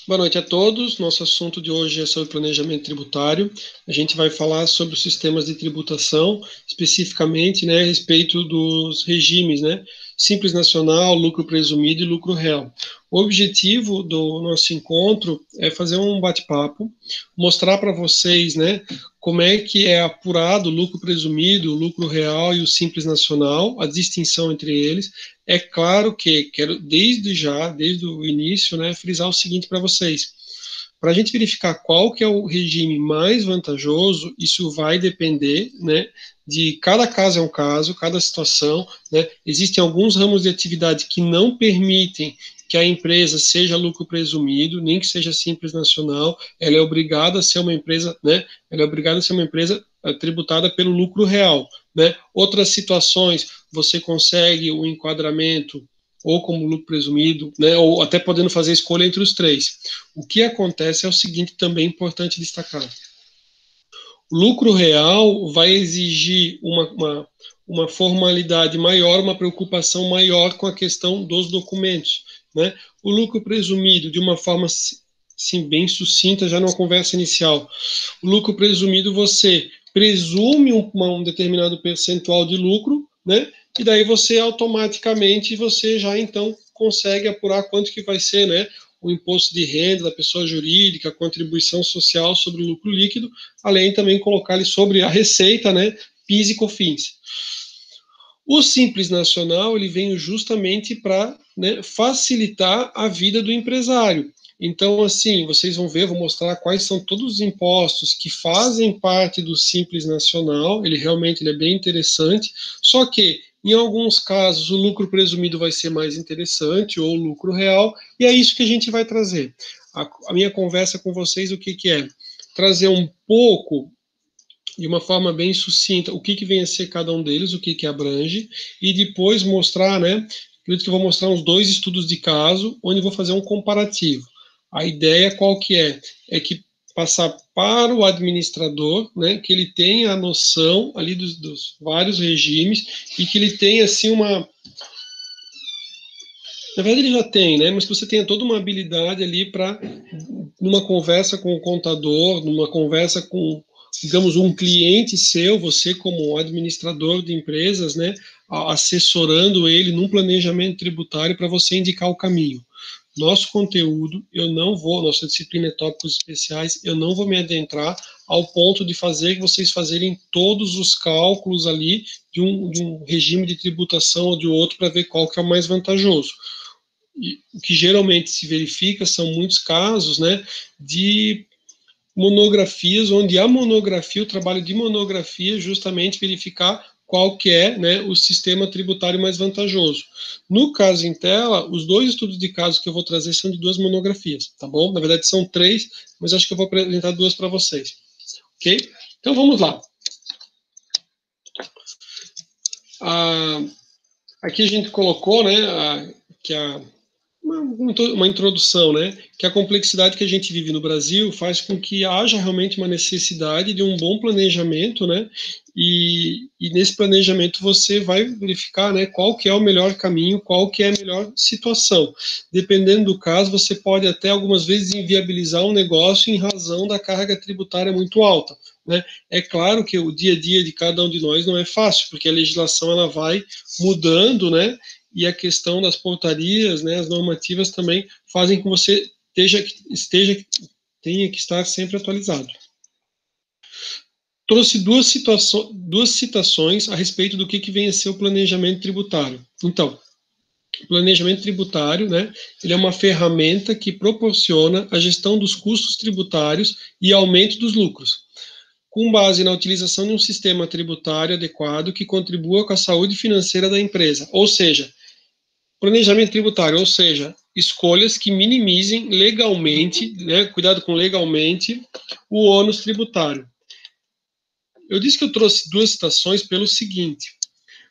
Boa noite a todos. Nosso assunto de hoje é sobre planejamento tributário. A gente vai falar sobre os sistemas de tributação, especificamente, né, a respeito dos regimes, né, Simples Nacional, lucro presumido e lucro real. O objetivo do nosso encontro é fazer um bate-papo, mostrar para vocês, né, como é que é apurado o lucro presumido, o lucro real e o Simples Nacional, a distinção entre eles. É claro que quero desde o início, né, frisar o seguinte para vocês. Para a gente verificar qual que é o regime mais vantajoso, isso vai depender, né, de cada caso é um caso, cada situação, né? Existem alguns ramos de atividade que não permitem que a empresa seja lucro presumido, nem que seja Simples Nacional, ela é obrigada a ser uma empresa, né? Ela é obrigada a ser uma empresa tributada pelo lucro real, né? Outras situações, você consegue o enquadramento ou como lucro presumido, né, ou até podendo fazer escolha entre os três. O que acontece é o seguinte, também é importante destacar. O lucro real vai exigir uma formalidade maior, uma preocupação maior com a questão dos documentos, né? O lucro presumido, de uma forma assim, bem sucinta, já numa conversa inicial, o lucro presumido você presume um determinado percentual de lucro, né? E daí você automaticamente você já então consegue apurar quanto que vai ser, né? O imposto de renda da pessoa jurídica, a contribuição social sobre o lucro líquido, além também colocar ali sobre a receita, né? PIS e COFINS. O Simples Nacional ele vem justamente para, né, facilitar a vida do empresário. Então, assim, vocês vão ver, vou mostrar quais são todos os impostos que fazem parte do Simples Nacional. Ele realmente é bem interessante, só que em alguns casos o lucro presumido vai ser mais interessante, ou o lucro real, e é isso que a gente vai trazer. A minha conversa com vocês, o que é? Trazer um pouco de uma forma bem sucinta o que vem a ser cada um deles, o que abrange, e depois mostrar, né? Acredito que eu vou mostrar uns 2 estudos de caso, onde vou fazer um comparativo. A ideia qual que é? É que passar para o administrador, né, que ele tenha a noção ali dos vários regimes e que ele tenha, assim, na verdade ele já tem, né, mas que você tenha toda uma habilidade ali para, numa conversa com o contador, numa conversa com, digamos, um cliente seu, você como administrador de empresas, né, assessorando ele num planejamento tributário para você indicar o caminho. Nosso conteúdo, eu não vou, nossa disciplina é tópicos especiais, eu não vou me adentrar ao ponto de fazer vocês fazerem todos os cálculos ali de um regime de tributação ou de outro para ver qual que é o mais vantajoso. E o que geralmente se verifica são muitos casos, né, de monografias, onde a monografia, o trabalho de monografia, justamente verificar qual que é, né, o sistema tributário mais vantajoso. No caso em tela, os 2 estudos de caso que eu vou trazer são de 2 monografias, tá bom? Na verdade são 3, mas acho que eu vou apresentar 2 para vocês, ok? Então vamos lá. Aqui a gente colocou, né, que uma introdução, né? Que a complexidade que a gente vive no Brasil faz com que haja realmente uma necessidade de um bom planejamento, né? E nesse planejamento você vai verificar, né, qual que é o melhor caminho, qual que é a melhor situação. Dependendo do caso, você pode até algumas vezes inviabilizar um negócio em razão da carga tributária muito alta, né? É claro que o dia a dia de cada um de nós não é fácil, porque a legislação ela vai mudando, né? E a questão das portarias, né, as normativas também fazem com que você tenha que estar sempre atualizado. Trouxe duas citações a respeito do que vem a ser o planejamento tributário. Então, o planejamento tributário, né, ele é uma ferramenta que proporciona a gestão dos custos tributários e aumento dos lucros, com base na utilização de um sistema tributário adequado que contribua com a saúde financeira da empresa, ou seja, planejamento tributário, ou seja, escolhas que minimizem legalmente, né, cuidado com legalmente, o ônus tributário. Eu disse que eu trouxe 2 citações pelo seguinte,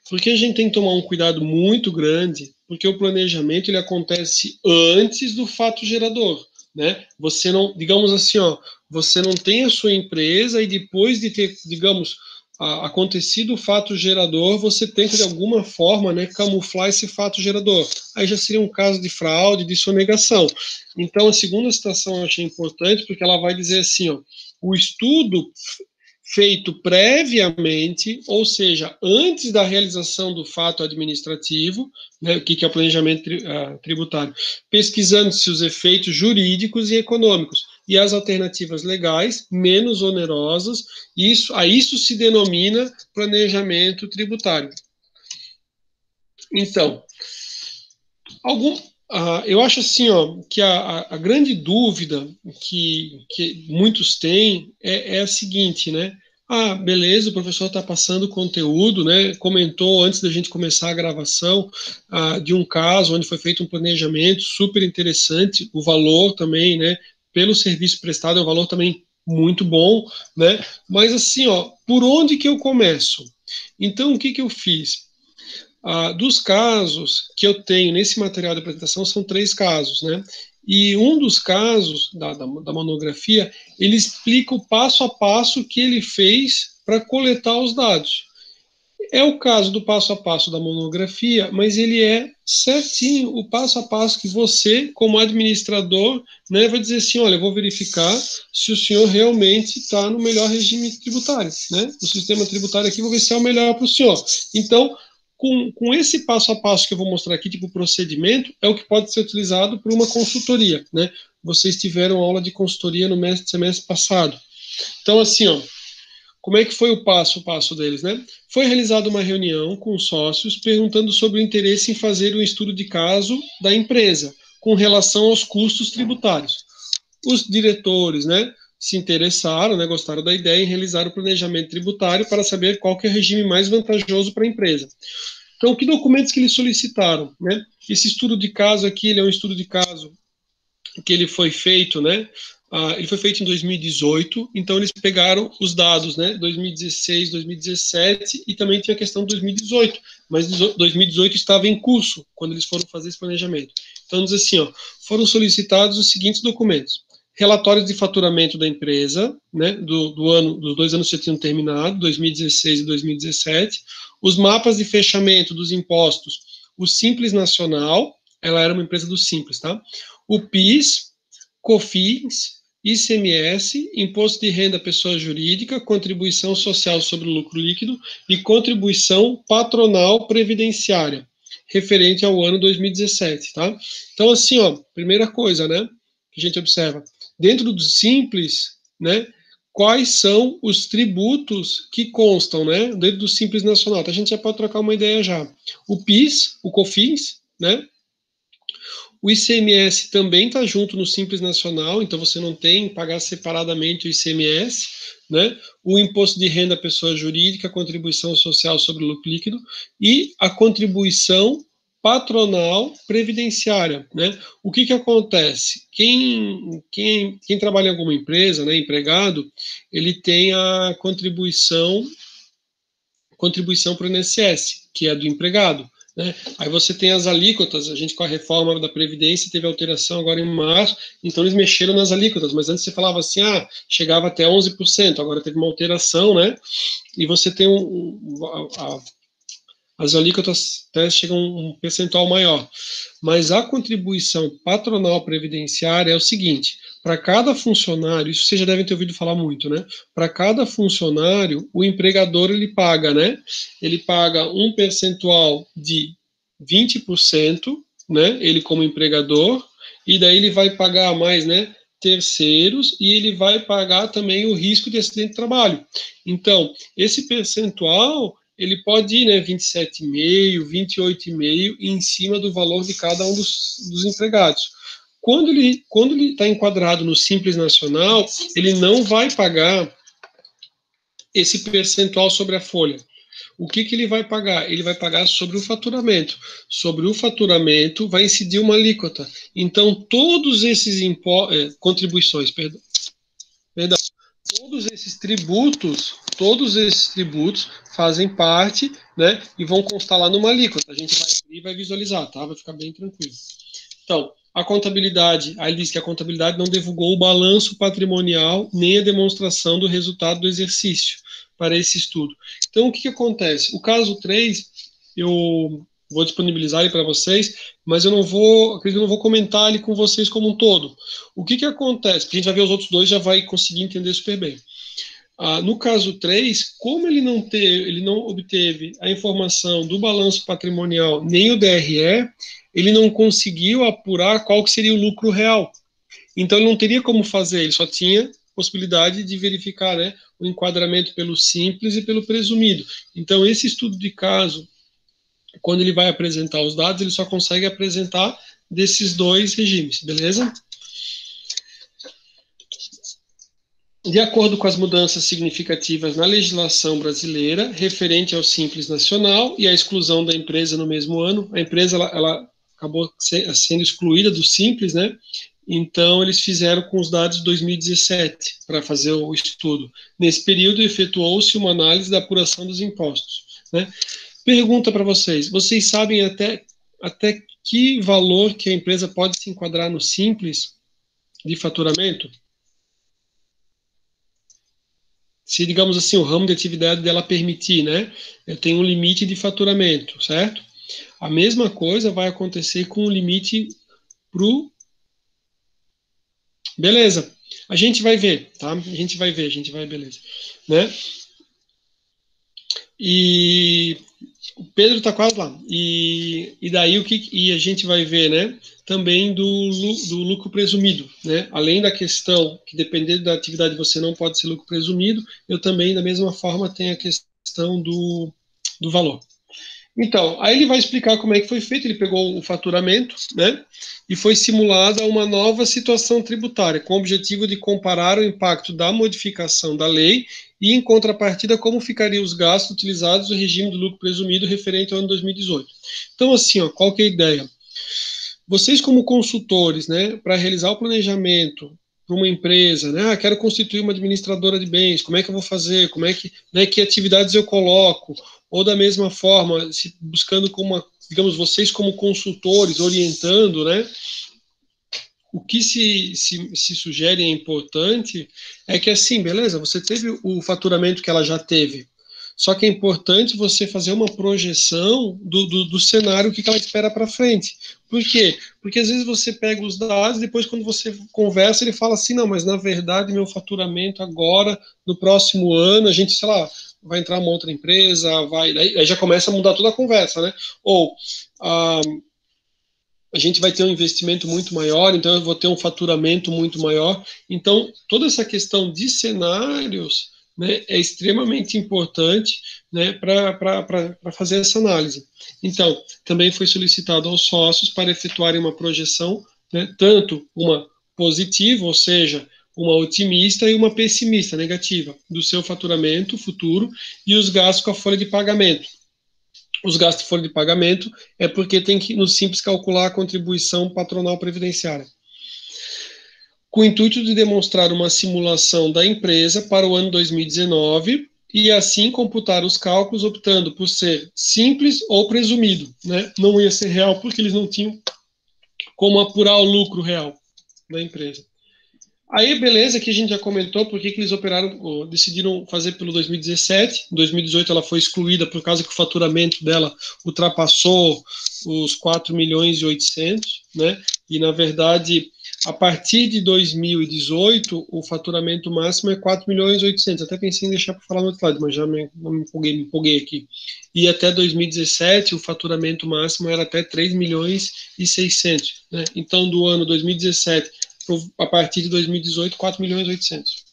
porque a gente tem que tomar um cuidado muito grande, porque o planejamento ele acontece antes do fato gerador, né? Você não, digamos assim, ó, você não tem a sua empresa e depois de ter, digamos, acontecido o fato gerador, você tenta de alguma forma, né, camuflar esse fato gerador. Aí já seria um caso de fraude, de sonegação. Então, a segunda citação eu achei importante, porque ela vai dizer assim, ó, o estudo feito previamente, ou seja, antes da realização do fato administrativo, né, o que é o planejamento tributário, pesquisando-se os efeitos jurídicos e econômicos e as alternativas legais menos onerosas, a isso se denomina planejamento tributário. Então, eu acho assim, ó, que a grande dúvida que muitos têm é a seguinte, né? Ah, beleza, o professor está passando conteúdo, né? Comentou antes da gente começar a gravação de um caso onde foi feito um planejamento super interessante, o valor também, né? Pelo serviço prestado é um valor também muito bom, né? Mas assim, ó, por onde que eu começo? Então, o que que eu fiz? Dos casos que eu tenho nesse material de apresentação, são 3 casos, né? E um dos casos da monografia, ele explica o passo a passo que ele fez para coletar os dados. É o caso do passo a passo da monografia, mas ele é certinho o passo a passo que você, como administrador, né, vai dizer assim, olha, eu vou verificar se o senhor realmente está no melhor regime tributário, né? O sistema tributário aqui, vou ver se é o melhor para o senhor. Então, com esse passo a passo que eu vou mostrar aqui, tipo procedimento, é o que pode ser utilizado por uma consultoria, né? Vocês tiveram aula de consultoria no semestre passado. Então, assim, ó, como é que foi o passo a passo deles, né? Foi realizada uma reunião com os sócios perguntando sobre o interesse em fazer um estudo de caso da empresa com relação aos custos tributários. Os diretores, né, se interessaram, né, gostaram da ideia em realizar o planejamento tributário para saber qual que é o regime mais vantajoso para a empresa. Então, que documentos que eles solicitaram, né? Esse estudo de caso aqui, ele é um estudo de caso que ele foi feito, né? Ele foi feito em 2018, então eles pegaram os dados, né? 2016, 2017 e também tinha a questão de 2018, mas 2018 estava em curso quando eles foram fazer esse planejamento. Então, diz assim, ó, foram solicitados os seguintes documentos: relatórios de faturamento da empresa, né? Dos 2 anos que já tinham terminado, 2016 e 2017, os mapas de fechamento dos impostos, o Simples Nacional, ela era uma empresa do Simples, tá? O PIS, COFINS, ICMS, Imposto de Renda Pessoa Jurídica, Contribuição Social sobre o Lucro Líquido e Contribuição Patronal Previdenciária, referente ao ano 2017, tá? Então, assim, ó, primeira coisa, né, que a gente observa, dentro do Simples, né, quais são os tributos que constam, né, dentro do Simples Nacional. Então, a gente já pode trocar uma ideia já. O PIS, o COFINS, né, o ICMS também está junto no Simples Nacional, então você não tem que pagar separadamente o ICMS, né? O imposto de renda à pessoa jurídica, a contribuição social sobre o lucro líquido e a contribuição patronal previdenciária, né? O que acontece? Quem trabalha em alguma empresa, né, empregado, ele tem a contribuição para o INSS, que é do empregado. Né? Aí você tem as alíquotas, a gente com a reforma da Previdência teve alteração agora em março, então eles mexeram nas alíquotas, mas antes você falava assim, chegava até 11%, agora teve uma alteração, né? E você tem as alíquotas até chegam a um percentual maior. Mas a contribuição patronal previdenciária é o seguinte: para cada funcionário, isso vocês já devem ter ouvido falar muito, né? Para cada funcionário, o empregador ele paga, né? Ele paga um percentual de 20%, né? Ele como empregador, e daí ele vai pagar mais, né? Terceiros, e ele vai pagar também o risco de acidente de trabalho. Então, esse percentual ele pode ir, né, 27,5, 28,5 em cima do valor de cada um dos empregados. Quando ele está enquadrado no Simples Nacional, ele não vai pagar esse percentual sobre a folha. O que ele vai pagar? Ele vai pagar sobre o faturamento. Sobre o faturamento vai incidir uma alíquota. Então, todos esses contribuições, perdão, todos esses tributos fazem parte, né, e vão constar lá numa alíquota. A gente vai abrir e vai visualizar, tá? Vai ficar bem tranquilo. Então, a contabilidade, aí ele diz que a contabilidade não divulgou o balanço patrimonial nem a demonstração do resultado do exercício. para esse estudo. Então, o que acontece? O caso 3, eu vou disponibilizar ele para vocês, mas eu não vou comentar ele com vocês como um todo. O que acontece? Porque a gente vai ver os outros dois, já vai conseguir entender super bem. No caso 3, como ele não obteve a informação do balanço patrimonial nem o DRE, ele não conseguiu apurar qual que seria o lucro real. Então, ele não teria como fazer, ele só tinha possibilidade de verificar, né, o enquadramento pelo simples e pelo presumido. Então, esse estudo de caso, quando ele vai apresentar os dados, ele só consegue apresentar desses dois regimes, beleza? De acordo com as mudanças significativas na legislação brasileira, referente ao Simples Nacional e à exclusão da empresa no mesmo ano, a empresa ela acabou sendo excluída do Simples, né? Então, eles fizeram com os dados de 2017 para fazer o estudo. Nesse período, efetuou-se uma análise da apuração dos impostos, né? Pergunta para vocês: vocês sabem até que valor que a empresa pode se enquadrar no Simples de faturamento? Se, digamos assim, o ramo de atividade dela permitir, né? Eu tenho um limite de faturamento, certo? A mesma coisa vai acontecer com o limite pro... Beleza. A gente vai ver, tá? A gente vai, beleza. Né? E o Pedro tá quase lá. E daí e a gente vai ver, né? Também do lucro presumido, né? Além da questão que, dependendo da atividade, você não pode ser lucro presumido, eu também, da mesma forma, tenho a questão do valor. Então, aí ele vai explicar como é que foi feito. Ele pegou o faturamento, né? E foi simulada uma nova situação tributária, com o objetivo de comparar o impacto da modificação da lei e, em contrapartida, como ficariam os gastos utilizados no regime do lucro presumido referente ao ano 2018. Então, assim, ó, qual que é a ideia? Vocês, como consultores, né, para realizar o planejamento para uma empresa, né, quero constituir uma administradora de bens, como é que eu vou fazer, como é que, né, que atividades eu coloco, ou da mesma forma, buscando como, digamos, vocês como consultores, orientando, né, o que se sugere é importante é que, assim, beleza, você teve o faturamento que ela já teve, só que é importante você fazer uma projeção do cenário que ela espera para frente. Por quê? Porque às vezes você pega os dados, depois quando você conversa, ele fala assim, não, mas na verdade meu faturamento agora, no próximo ano, a gente, sei lá, vai entrar uma outra empresa, aí já começa a mudar toda a conversa, né? Ou a gente vai ter um investimento muito maior, então eu vou ter um faturamento muito maior. Então, toda essa questão de cenários, né, é extremamente importante, né, para fazer essa análise. Então, também foi solicitado aos sócios para efetuarem uma projeção, né, tanto uma positiva, ou seja, uma otimista e uma pessimista, negativa, do seu faturamento futuro e os gastos com a folha de pagamento. Os gastos de folha de pagamento é porque tem que, no Simples, calcular a contribuição patronal previdenciária. Com o intuito de demonstrar uma simulação da empresa para o ano 2019 e assim computar os cálculos, optando por ser simples ou presumido, né? Não ia ser real porque eles não tinham como apurar o lucro real da empresa. Aí, beleza, que a gente já comentou por que eles decidiram fazer pelo 2017. Em 2018 ela foi excluída por causa que o faturamento dela ultrapassou os 4 milhões e 800, né? E, na verdade, a partir de 2018, o faturamento máximo é 4 milhões e 800. Até pensei em deixar para falar no outro lado, mas já me empolguei aqui. E até 2017, o faturamento máximo era até 3 milhões e 600, né? Então, do ano 2017 a partir de 2018, 4 milhões e 800.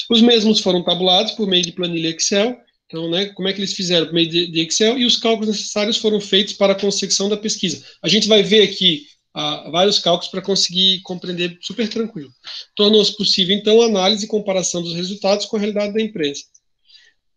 Os mesmos foram tabulados por meio de planilha Excel. Então, né, como é que eles fizeram? Por meio de Excel, e os cálculos necessários foram feitos para a consecução da pesquisa. A gente vai ver aqui vários cálculos para conseguir compreender super tranquilo. Tornou-se possível, então, a análise e comparação dos resultados com a realidade da empresa.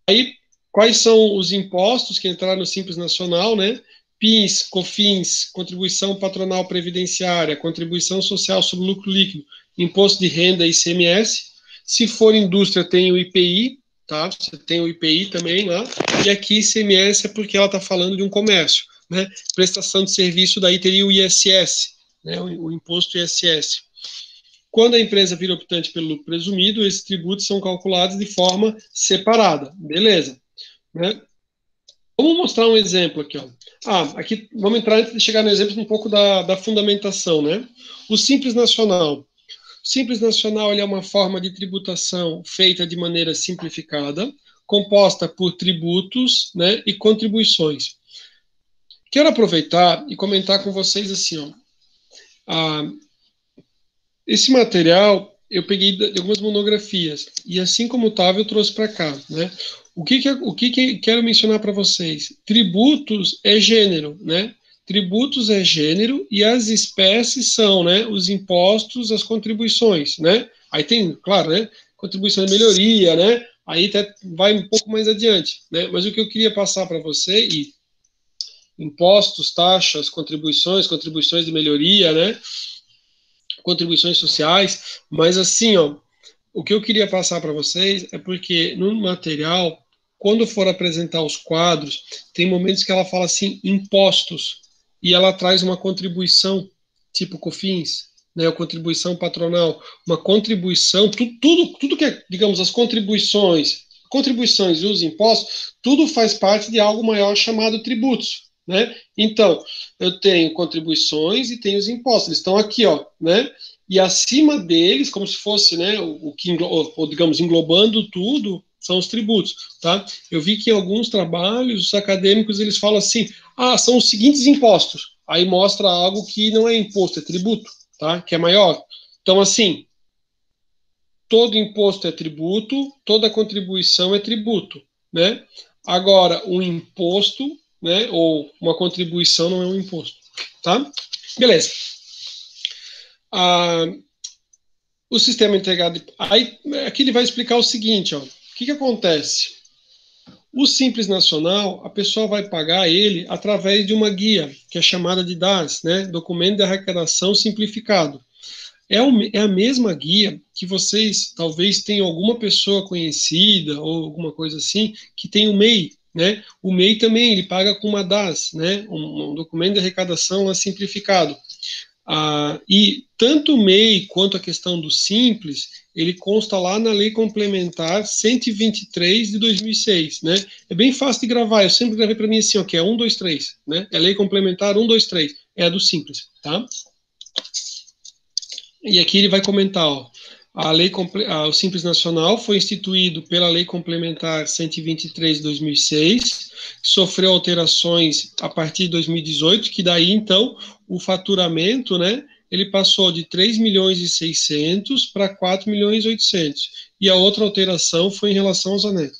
Aí, quais são os impostos que entraram no Simples Nacional, né? PIS, COFINS, contribuição patronal previdenciária, contribuição social sobre lucro líquido, imposto de renda e ICMS. Se for indústria, tem o IPI, tá? Você tem o IPI também lá. E aqui ICMS é porque ela está falando de um comércio, né? Prestação de serviço, daí teria o ISS, né? O imposto ISS. Quando a empresa vira optante pelo lucro presumido, esses tributos são calculados de forma separada. Beleza, né? Vamos mostrar um exemplo aqui, ó. Aqui, vamos entrar antes de chegar no exemplo um pouco da fundamentação, né? O Simples Nacional. O Simples Nacional ele é uma forma de tributação feita de maneira simplificada, composta por tributos, né, e contribuições. Quero aproveitar e comentar com vocês assim, ó. Esse material eu peguei de algumas monografias e assim como estava eu trouxe para cá, né? O que quero mencionar para vocês? Tributos é gênero, né? Tributos é gênero e as espécies são, né? Os impostos, as contribuições, né? Aí tem, claro, né? Contribuição de melhoria, né? Aí até vai um pouco mais adiante, né? Mas o que eu queria passar para você e impostos, taxas, contribuições de melhoria, né? Contribuições sociais, mas assim, ó, o que eu queria passar para vocês é porque no material, quando for apresentar os quadros, tem momentos que ela fala assim, impostos, e ela traz uma contribuição, tipo COFINS, né, a contribuição patronal, uma contribuição, tudo que é, digamos, as contribuições e os impostos, tudo faz parte de algo maior chamado tributos, né? Então, eu tenho contribuições e tenho os impostos, eles estão aqui, ó, né? E acima deles, como se fosse, né, ou, digamos, englobando tudo, são os tributos, tá? Eu vi que em alguns trabalhos, os acadêmicos, eles falam assim, são os seguintes impostos. Aí mostra algo que não é imposto, é tributo, tá? Que é maior. Então, assim, todo imposto é tributo, toda contribuição é tributo, né? Agora, um imposto, né, ou uma contribuição não é um imposto, tá? Beleza. O sistema integrado. Aí, aqui ele vai explicar o seguinte, ó. O que acontece? O Simples Nacional, a pessoa vai pagar ele através de uma guia, que é chamada de DAS, né? Documento de Arrecadação Simplificado. É a mesma guia que vocês talvez tenham alguma pessoa conhecida ou alguma coisa assim que tem o MEI, né? O MEI também ele paga com uma DAS, né? Um documento de arrecadação simplificado. E tanto o MEI quanto a questão do Simples, ele consta lá na Lei Complementar 123 de 2006, né? É bem fácil de gravar, eu sempre gravei para mim assim, ó, que é 1, 2, 3, né? É Lei Complementar 1, 2, 3, é a do Simples, tá? E aqui ele vai comentar, ó, o Simples Nacional foi instituído pela Lei Complementar 123 de 2006, sofreu alterações a partir de 2018, que daí, então, o faturamento, né, ele passou de 3 milhões e 600 para 4 milhões e 800. E a outra alteração foi em relação aos anéis.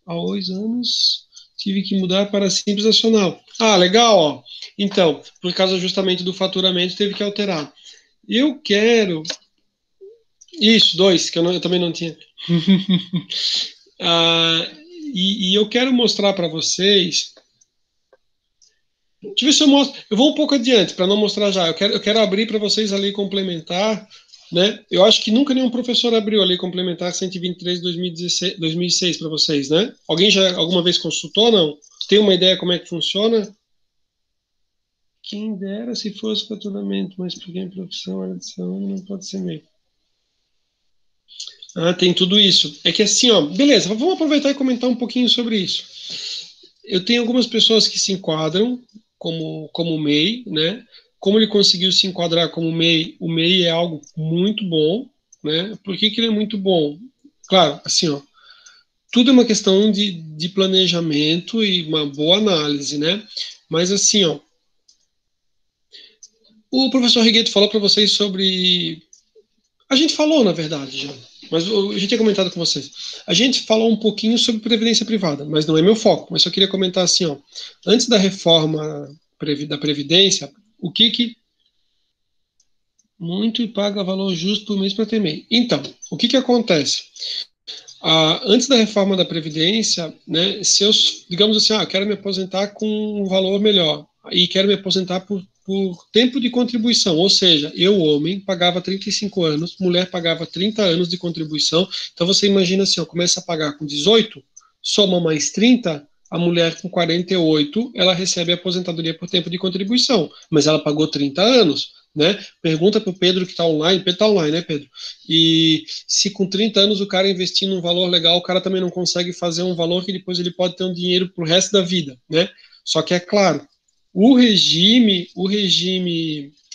Há 2 anos tive que mudar para Simples Nacional. Legal, ó. Então, por causa justamente do faturamento, teve que alterar. Eu quero. Isso, 2, que eu também não tinha. E eu quero mostrar para vocês. Deixa eu ver se eu mostro. Eu vou um pouco adiante, para não mostrar já. Eu quero abrir para vocês a lei complementar. Né? Eu acho que nunca nenhum professor abriu a lei complementar 123 de 2006 para vocês, né? Alguém já alguma vez consultou, não? Tem uma ideia como é que funciona? Quem dera se fosse faturamento, mas porque em profissão, adição, não pode ser meio. Tem tudo isso. É que assim, ó, beleza, vamos aproveitar e comentar um pouquinho sobre isso. Eu tenho algumas pessoas que se enquadram como MEI, né? Como ele conseguiu se enquadrar como MEI, o MEI é algo muito bom, né? Por que ele é muito bom? Claro, assim, ó, tudo é uma questão de planejamento e uma boa análise, né? Mas assim, ó, o professor Rigueto falou para vocês sobre. A gente falou, na verdade, já. Mas eu já tinha comentado com vocês. A gente falou um pouquinho sobre previdência privada, mas não é meu foco. Mas só queria comentar assim, ó. Antes da reforma da Previdência, o que muito e paga valor justo por mês para ter MEI. Então, o que acontece? Antes da reforma da Previdência, né, se eu, digamos assim, quero me aposentar com um valor melhor e quero me aposentar por tempo de contribuição, ou seja, eu, homem, pagava 35 anos, mulher pagava 30 anos de contribuição, então você imagina assim, começa a pagar com 18, soma mais 30, a mulher com 48, ela recebe a aposentadoria por tempo de contribuição, mas ela pagou 30 anos, né? Pergunta para o Pedro que está online, Pedro está online, né, Pedro? E se com 30 anos o cara investir num valor legal, o cara também não consegue fazer um valor que depois ele pode ter um dinheiro para o resto da vida, né? Só que é claro, o regime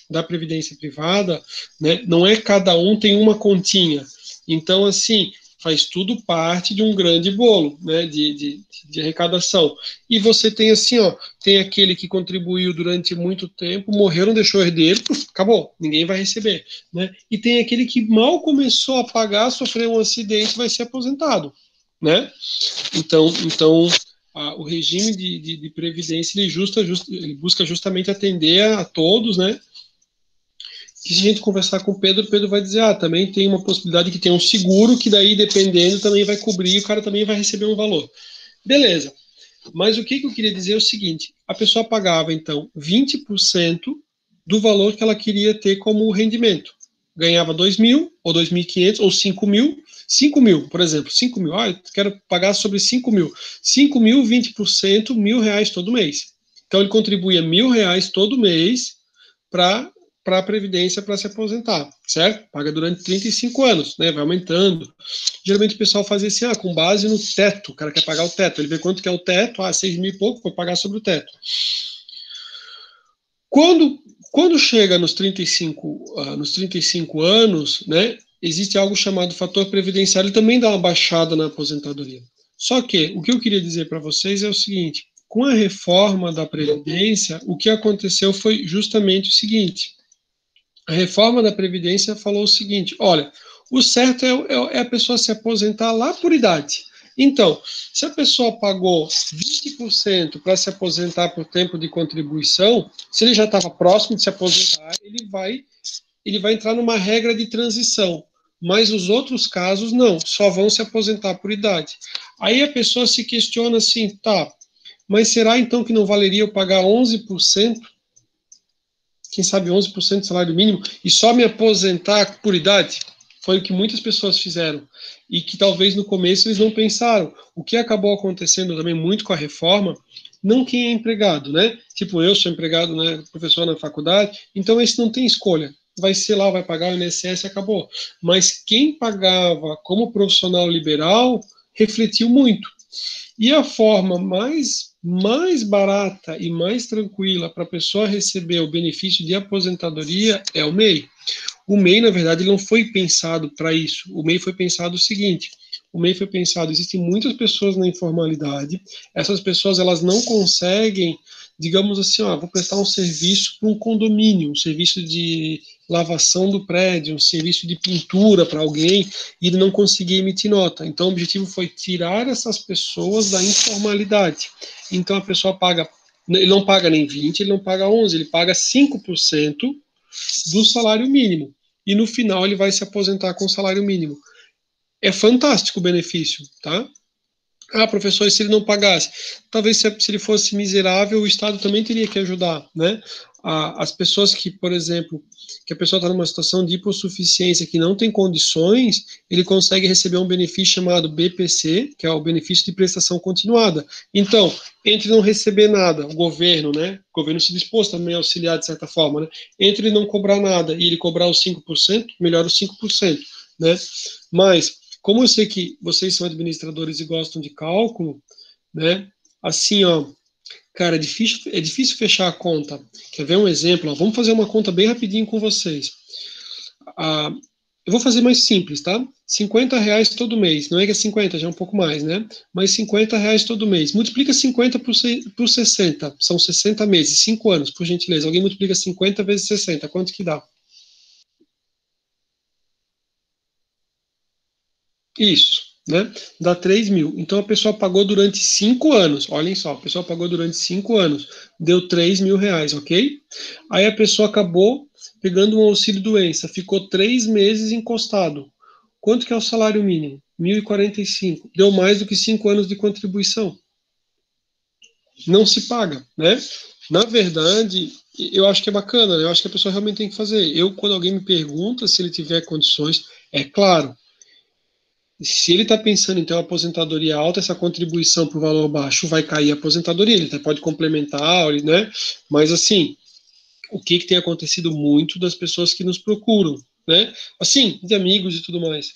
da previdência privada, né, não é cada um tem uma continha. Então, assim, faz tudo parte de um grande bolo, né, de arrecadação. E você tem assim, ó, tem aquele que contribuiu durante muito tempo, morreu, não deixou herdeiro, acabou, ninguém vai receber, né? E tem aquele que mal começou a pagar, sofreu um acidente, vai ser aposentado, né? Então o regime de previdência ele busca justamente atender a todos, né? Que se a gente conversar com o Pedro vai dizer, também tem uma possibilidade que tem um seguro, que daí, dependendo, também vai cobrir, e o cara também vai receber um valor. Beleza. Mas o que eu queria dizer é o seguinte, a pessoa pagava, então, 20% do valor que ela queria ter como rendimento. Ganhava 2.000, ou 2.500, ou 5.000. 5.000, por exemplo, 5.000. Eu quero pagar sobre 5.000. 5.000, 20%, R$ 1.000 todo mês. Então, ele contribuía R$ 1.000 todo mês para a Previdência para se aposentar, certo? Paga durante 35 anos, né? Vai aumentando. Geralmente o pessoal faz assim, com base no teto, o cara quer pagar o teto, ele vê quanto que é o teto, 6.000 e pouco, vou pagar sobre o teto. Quando chega nos 35 anos, né, existe algo chamado fator previdenciário, ele também dá uma baixada na aposentadoria. Só que, o que eu queria dizer para vocês é o seguinte, com a reforma da Previdência, o que aconteceu foi justamente o seguinte, a reforma da Previdência falou o seguinte, olha, o certo é a pessoa se aposentar lá por idade. Então, se a pessoa pagou 20% para se aposentar por tempo de contribuição, se ele já estava próximo de se aposentar, ele vai entrar numa regra de transição. Mas os outros casos, não, só vão se aposentar por idade. Aí a pessoa se questiona assim, mas será então que não valeria eu pagar 11%? Quem sabe 11% do salário mínimo, e só me aposentar por idade? Foi o que muitas pessoas fizeram, e que talvez no começo eles não pensaram. O que acabou acontecendo também muito com a reforma, não quem é empregado, né? Tipo, eu sou empregado, né, professor na faculdade, então esse não tem escolha. Vai ser lá, vai pagar o INSS e acabou. Mas quem pagava como profissional liberal refletiu muito. E a forma mais barata e mais tranquila para a pessoa receber o benefício de aposentadoria é o MEI. O MEI, na verdade, ele não foi pensado para isso. O MEI foi pensado o seguinte: o MEI foi pensado, existem muitas pessoas na informalidade, essas pessoas elas não conseguem, digamos assim, vou prestar um serviço para um condomínio, um serviço de lavação do prédio, um serviço de pintura para alguém, e ele não conseguia emitir nota. Então, o objetivo foi tirar essas pessoas da informalidade. Então, a pessoa paga, ele não paga nem 20, ele não paga 11, ele paga 5% do salário mínimo. E no final ele vai se aposentar com o salário mínimo. É fantástico o benefício, tá? Professor, e se ele não pagasse? Talvez se ele fosse miserável, o Estado também teria que ajudar, né? As pessoas que, por exemplo, que a pessoa está numa situação de hipossuficiência, que não tem condições, ele consegue receber um benefício chamado BPC, que é o benefício de prestação continuada. Então, entre não receber nada, o governo, né? O governo se dispôs também a auxiliar de certa forma, né? Entre ele não cobrar nada e ele cobrar os 5%, melhor os 5%, né? Mas como eu sei que vocês são administradores e gostam de cálculo, né? Assim, cara, é difícil fechar a conta. Quer ver um exemplo? Vamos fazer uma conta bem rapidinho com vocês. Eu vou fazer mais simples, tá? R$ 50 todo mês. Não é que é 50, já é um pouco mais, né? Mas R$ 50 todo mês. Multiplica 50 por 60. São 60 meses, 5 anos, por gentileza. Alguém multiplica 50 vezes 60. Quanto que dá? Isso, né? Dá 3.000. Então a pessoa pagou durante 5 anos. Olhem só, a pessoa pagou durante 5 anos, deu R$ 3.000, ok? Aí a pessoa acabou pegando um auxílio doença, ficou 3 meses encostado. Quanto que é o salário mínimo? 1.045. Deu mais do que 5 anos de contribuição. Não se paga, né? Na verdade, eu acho que é bacana, né? Eu acho que a pessoa realmente tem que fazer. Quando alguém me pergunta se ele tiver condições, é claro, se ele está pensando em ter uma aposentadoria alta, essa contribuição para o valor baixo vai cair a aposentadoria, ele até pode complementar, né? Mas assim, o que tem acontecido muito das pessoas que nos procuram, né? Assim, de amigos e tudo mais.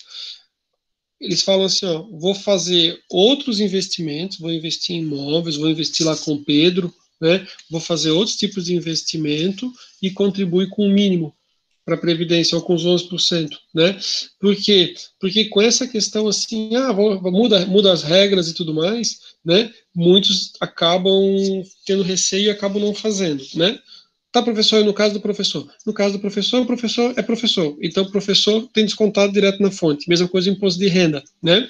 Eles falam assim, ó, vou fazer outros investimentos, vou investir em imóveis, vou investir lá com o Pedro, né? Vou fazer outros tipos de investimento e contribuir com o mínimo para a Previdência, ou com os 11%, né? Por quê? Porque com essa questão assim, muda as regras e tudo mais, né? Muitos acabam tendo receio e acabam não fazendo, né? Tá, professor, no caso do professor. No caso do professor, o professor é professor. Então, o professor tem descontado direto na fonte. Mesma coisa, imposto de renda, né?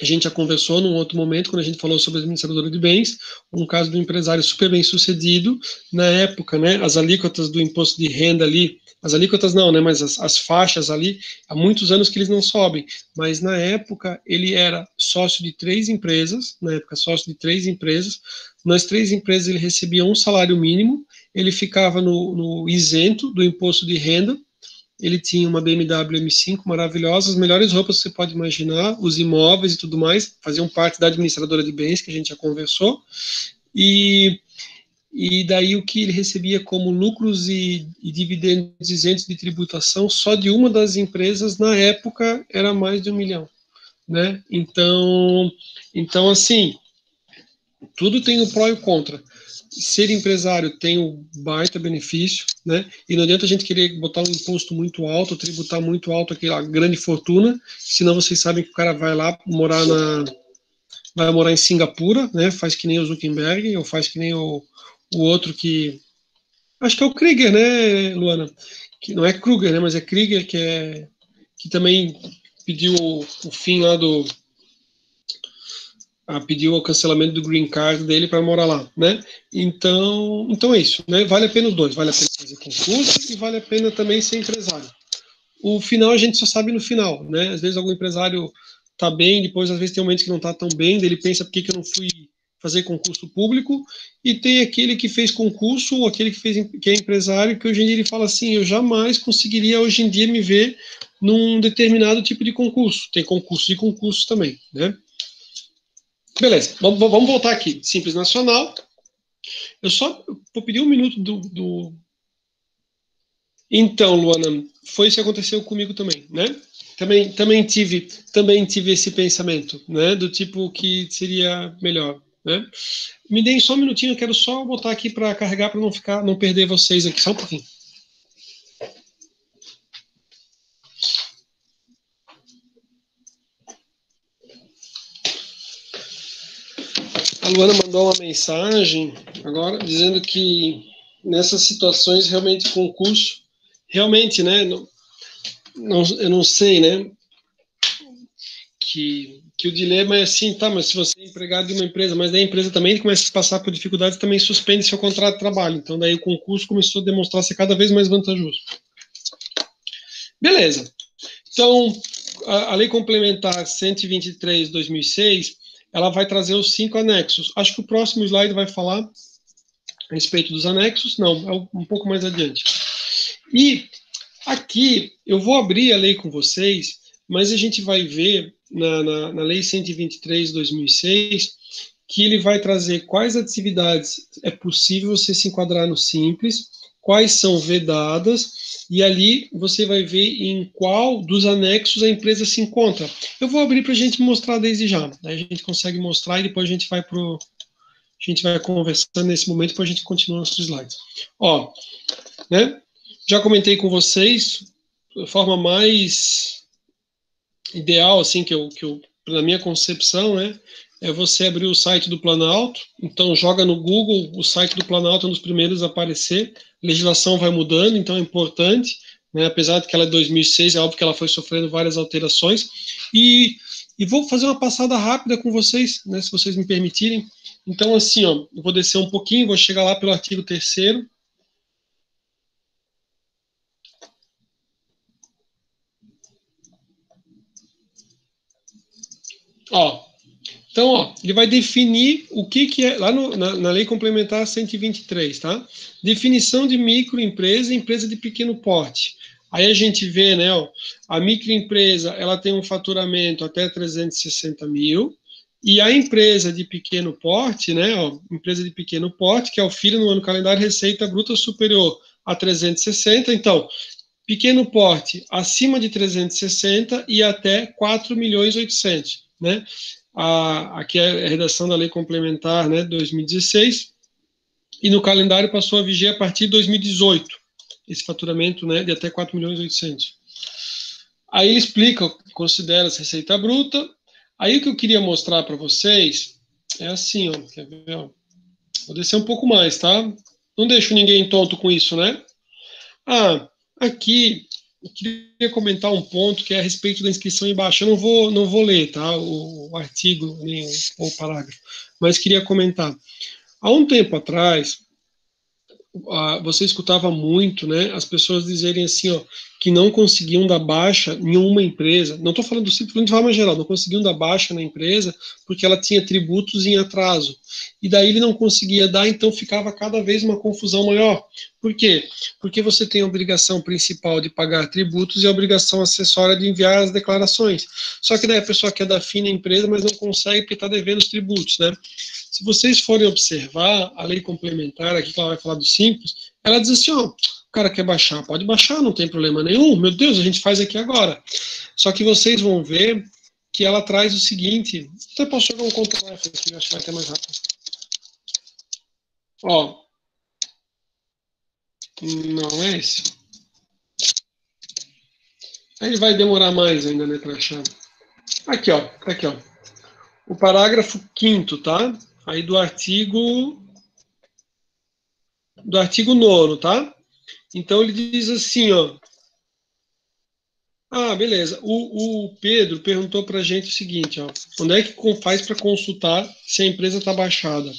A gente já conversou num outro momento, quando a gente falou sobre administradora de bens, um caso do empresário super bem sucedido. Na época, né, as alíquotas do imposto de renda ali, as alíquotas não, né, mas as faixas ali, há muitos anos que eles não sobem. Mas na época, ele era sócio de 3 empresas, nas 3 empresas ele recebia um salário mínimo, ele ficava no isento do imposto de renda. Ele tinha uma BMW M5 maravilhosa, as melhores roupas que você pode imaginar, os imóveis e tudo mais, faziam parte da administradora de bens, que a gente já conversou, e daí o que ele recebia como lucros e dividendos isentos de tributação, só de uma das empresas, na época, era mais de 1 milhão, né? Então assim, tudo tem o pró e o contra. Ser empresário tem um baita benefício, né? E não adianta a gente querer botar um imposto muito alto, tributar muito alto aquela grande fortuna, senão vocês sabem que o cara vai lá vai morar em Singapura, né? Faz que nem o Zuckerberg, ou faz que nem o outro que acho que é o Krieger, né, Luana? Que não é Kruger, né? Mas é Krieger que também pediu o fim lá pediu o cancelamento do green card dele para morar lá, né? Então é isso, né? Vale a pena os dois, vale a pena fazer concurso e vale a pena também ser empresário. O final a gente só sabe no final, né? Às vezes algum empresário tá bem, depois às vezes tem momentos que não tá tão bem, ele pensa por que eu não fui fazer concurso público, e tem aquele que fez concurso ou aquele que é empresário, que hoje em dia ele fala assim, eu jamais conseguiria hoje em dia me ver num determinado tipo de concurso. Tem concurso e concursos também, né? Beleza, vamos voltar aqui. Simples Nacional. Eu só vou pedir um minuto do. Então, Luana, foi isso que aconteceu comigo também, né? Também tive esse pensamento, né? Do tipo que seria melhor, né? Me deem só um minutinho, eu quero só botar aqui para carregar para não perder vocês aqui, só um pouquinho. A Luana mandou uma mensagem agora dizendo que nessas situações realmente concurso, realmente, né? Eu não sei, né? Que o dilema é assim, tá, mas se você é empregado de uma empresa, mas daí a empresa também começa a passar por dificuldades, também suspende seu contrato de trabalho. Então daí o concurso começou a demonstrar ser cada vez mais vantajoso. Beleza. Então, a Lei Complementar 123/2006, ela vai trazer os 5 anexos. Acho que o próximo slide vai falar a respeito dos anexos. Não, é um pouco mais adiante. E aqui, eu vou abrir a lei com vocês, mas a gente vai ver na Lei 123/2006 que ele vai trazer quais atividades é possível você se enquadrar no Simples, quais são vedadas, e ali você vai ver em qual dos anexos a empresa se encontra. Eu vou abrir para a gente mostrar desde já, daí a gente consegue mostrar e depois a gente vai conversando nesse momento, depois a gente continua nossos slides. Ó, né? Já comentei com vocês, a forma mais ideal, assim, na minha concepção, né, é você abrir o site do Planalto. Então, joga no Google, o site do Planalto é um dos primeiros a aparecer. A legislação vai mudando, então é importante, né, apesar de que ela é de 2006, é óbvio que ela foi sofrendo várias alterações. E vou fazer uma passada rápida com vocês, né, se vocês me permitirem. Então, assim, ó, eu vou descer um pouquinho, vou chegar lá pelo artigo 3º. Ó, então, ó, ele vai definir o que é, lá na Lei Complementar 123, tá? Definição de microempresa e empresa de pequeno porte. Aí a gente vê, né, ó, a microempresa, ela tem um faturamento até 360 mil, E a empresa de pequeno porte, né, ó, empresa de pequeno porte, que auxilia no ano calendário receita bruta superior a 360, então, pequeno porte acima de 360 e até 4.800.000, né? Aqui é a redação da lei complementar, né, 2016, e no calendário passou a viger a partir de 2018, esse faturamento, né, de até 4.800.000. Aí ele explica, considera essa receita bruta. Aí o que eu queria mostrar para vocês é assim, ó, quer ver, ó? Vou descer um pouco mais, tá? Não deixo ninguém tonto com isso, né? Aqui eu queria comentar um ponto que é a respeito da inscrição embaixo. Eu não vou ler, tá? O artigo nem o parágrafo, mas queria comentar. Há um tempo atrás, você escutava muito, né, as pessoas dizerem assim, ó, que não conseguiam dar baixa em uma empresa, não estou falando do simples, de forma geral, não conseguiam dar baixa na empresa porque ela tinha tributos em atraso, e daí ele não conseguia dar, então ficava cada vez uma confusão maior. Por quê? Porque você tem a obrigação principal de pagar tributos e a obrigação acessória de enviar as declarações, só que daí a pessoa quer dar fim na empresa, mas não consegue porque está devendo os tributos, né? Se vocês forem observar a lei complementar, aqui que ela vai falar do simples, ela diz assim, ó, o cara quer baixar, pode baixar, não tem problema nenhum, meu Deus, a gente faz aqui agora. Só que vocês vão ver que ela traz o seguinte, até posso jogar um Ctrl+F aqui, acho que vai ter mais rápido. Ó, não é esse. Aí vai demorar mais ainda, né, para achar. Aqui, ó, tá aqui, ó. O parágrafo 5º, tá? Aí do artigo 9º, tá? Então ele diz assim, ó. Beleza. O Pedro perguntou para a gente o seguinte, ó, onde é que faz para consultar se a empresa está baixada?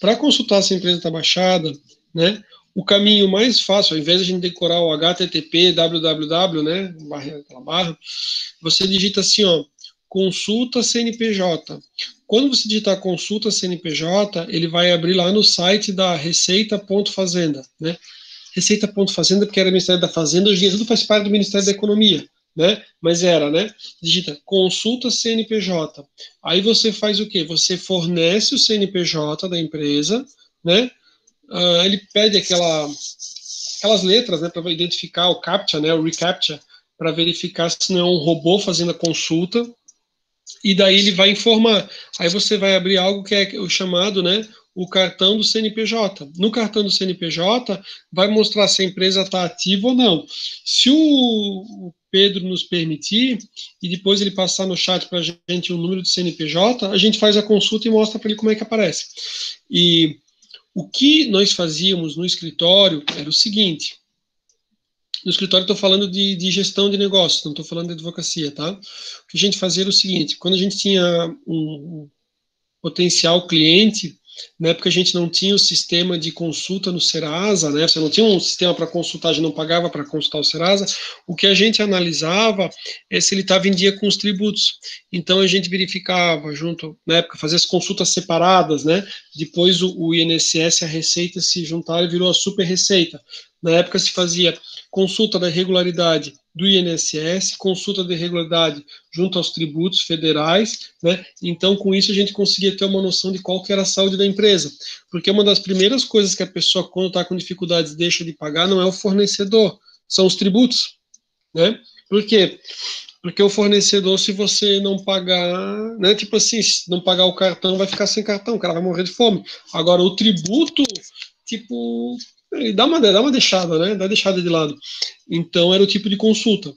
Para consultar se a empresa está baixada, né, o caminho mais fácil, ao invés de a gente decorar o HTTP, www, né, barra, você digita assim, ó, consulta CNPJ. Quando você digitar consulta CNPJ, ele vai abrir lá no site da Receita.Fazenda, né? Receita.Fazenda, porque era o Ministério da Fazenda, hoje em dia tudo faz parte do Ministério da Economia, né? Mas era, né? Digita consulta CNPJ. Aí você faz o quê? Você fornece o CNPJ da empresa, né? Ele pede aquelas letras, né, para identificar o CAPTCHA, né, o reCAPTCHA, para verificar se não é um robô fazendo a consulta, e daí ele vai informar. Aí você vai abrir algo que é o chamado, né, o cartão do CNPJ. No cartão do CNPJ, vai mostrar se a empresa está ativa ou não. Se o Pedro nos permitir, e depois ele passar no chat para a gente o número do CNPJ, a gente faz a consulta e mostra para ele como é que aparece. E o que nós fazíamos no escritório era o seguinte. No escritório estou falando de gestão de negócios, não estou falando de advocacia, tá? O que a gente fazia era o seguinte, quando a gente tinha um potencial cliente, na época a gente não tinha o sistema de consulta no Serasa, né? Você não tinha um sistema para consultar, a gente não pagava para consultar o Serasa. O que a gente analisava é se ele estava em dia com os tributos. Então a gente verificava junto, na época, fazia as consultas separadas, né? Depois o INSS e a Receita se juntaram e virou a Super Receita. Na época se fazia consulta da regularidade do INSS, consulta de regularidade junto aos tributos federais, né? Então, com isso, a gente conseguia ter uma noção de qual que era a saúde da empresa. Porque uma das primeiras coisas que a pessoa, quando está com dificuldades, deixa de pagar não é o fornecedor, são os tributos, né? Por quê? Porque o fornecedor, se você não pagar, né, tipo assim, se não pagar o cartão, vai ficar sem cartão, o cara vai morrer de fome. Agora, o tributo, tipo, ele dá uma deixada, né? Dá deixada de lado. Então, era o tipo de consulta.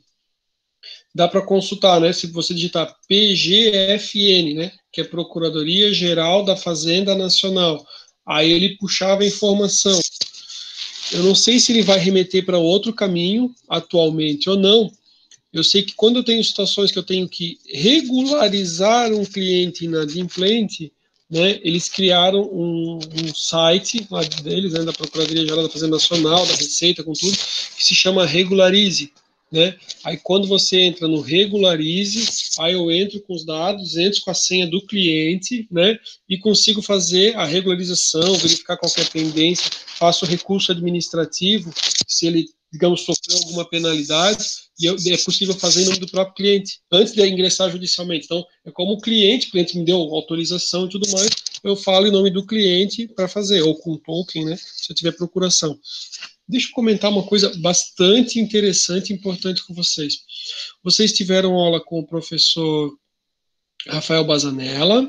Dá para consultar, né? Se você digitar PGFN, né? Que é Procuradoria Geral da Fazenda Nacional. Aí ele puxava a informação. Eu não sei se ele vai remeter para outro caminho atualmente ou não. Eu sei que quando eu tenho situações que eu tenho que regularizar um cliente inadimplente, né, eles criaram um site lá deles, né, da Procuradoria Geral da Fazenda Nacional, da Receita, com tudo, que se chama Regularize. Né? Aí quando você entra no Regularize, aí eu entro com os dados, entro com a senha do cliente, né, e consigo fazer a regularização, verificar qualquer pendência, faço recurso administrativo, se ele digamos, sofreu alguma penalidade, e é possível fazer em nome do próprio cliente, antes de ingressar judicialmente. Então, é como o cliente me deu autorização e tudo mais, eu falo em nome do cliente para fazer, ou com token, né, se eu tiver procuração. Deixa eu comentar uma coisa bastante interessante e importante com vocês. Vocês tiveram aula com o professor Rafael Bazanella,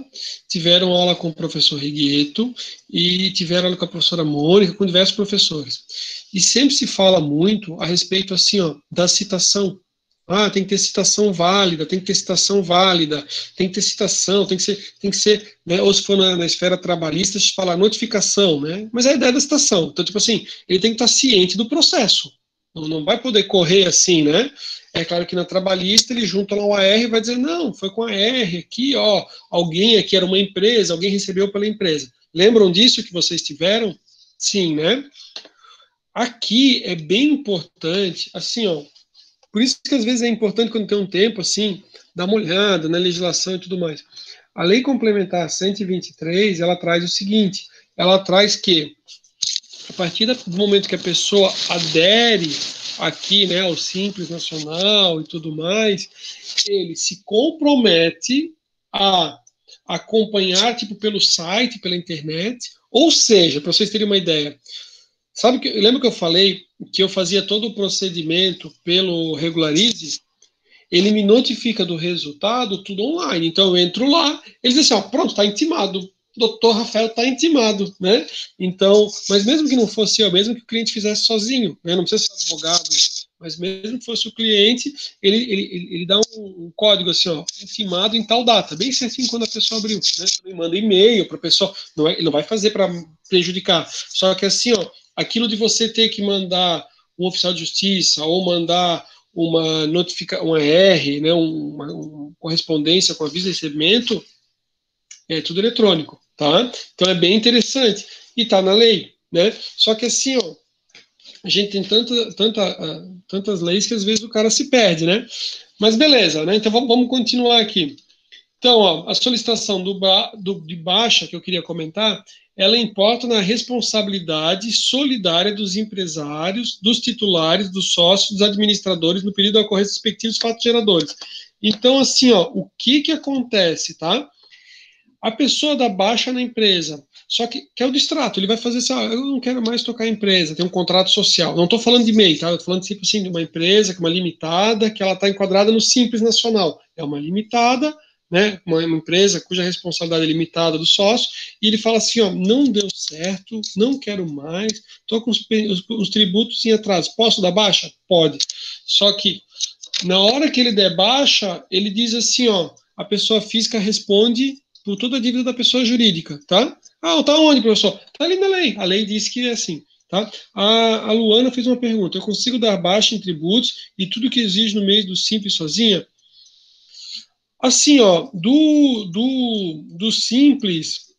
tiveram aula com o professor Rigueto e tiveram aula com a professora Mônica, com diversos professores. E sempre se fala muito a respeito, assim, ó, da citação. Ah, tem que ter citação válida, tem que ter citação válida, tem que ter citação, tem que ser, né, ou se for na esfera trabalhista, se fala notificação, né, mas é a ideia da citação. Então, tipo assim, ele tem que estar ciente do processo, não vai poder correr assim, né. É claro que na trabalhista ele junta lá o AR e vai dizer, não, foi com a AR aqui, ó, alguém aqui era uma empresa, alguém recebeu pela empresa. Lembram disso que vocês tiveram? Sim, né? Aqui é bem importante, assim, ó, por isso que às vezes é importante quando tem um tempo, assim, dar uma olhada na legislação e tudo mais. A Lei Complementar 123, ela traz o seguinte, ela traz que, a partir do momento que a pessoa adere aqui, né, ao Simples Nacional e tudo mais, ele se compromete a acompanhar, tipo, pelo site, pela internet, ou seja, para vocês terem uma ideia, sabe que lembra que eu falei que eu fazia todo o procedimento pelo Regularize? Ele me notifica do resultado, tudo online. Então eu entro lá, eles dizem assim, ó, pronto, está intimado. Doutor Rafael está intimado, né? Então, mas mesmo que não fosse eu, mesmo que o cliente fizesse sozinho, né? Não precisa ser advogado, mas mesmo que fosse o cliente, ele dá um código assim, ó, intimado em tal data, bem certinho quando a pessoa abriu, né? Também manda e-mail para a pessoa, ele não vai fazer para prejudicar, só que assim, ó, aquilo de você ter que mandar um oficial de justiça ou mandar uma notificação, uma R, né, uma correspondência com aviso de recebimento, é tudo eletrônico, tá? Então é bem interessante e tá na lei, né? Só que assim, ó, a gente tem tantas leis que às vezes o cara se perde, né? Mas beleza, né? Então vamos continuar aqui. Então, ó, a solicitação de baixa que eu queria comentar, ela importa na responsabilidade solidária dos empresários, dos titulares, dos sócios, dos administradores no período da ocorrência dos respectivos fatos geradores. Então, assim, ó, o que acontece, tá? A pessoa dá baixa na empresa, só que é o distrato, ele vai fazer assim, ah, eu não quero mais tocar a empresa, tem um contrato social. Não estou falando de MEI, tá? Eu estou falando tipo assim, de uma empresa, que é uma limitada, que ela está enquadrada no Simples Nacional. É uma limitada, né, uma empresa cuja responsabilidade é limitada do sócio, e ele fala assim, ó, não deu certo, não quero mais, estou com os tributos em atraso, posso dar baixa? Pode. Só que, na hora que ele der baixa, ele diz assim, ó, a pessoa física responde por toda a dívida da pessoa jurídica, tá? Ah, tá onde, professor? Tá ali na lei. A lei diz que é assim, tá? A Luana fez uma pergunta, eu consigo dar baixa em tributos e tudo que exige no meio do Simples sozinha? Assim, ó, do Simples,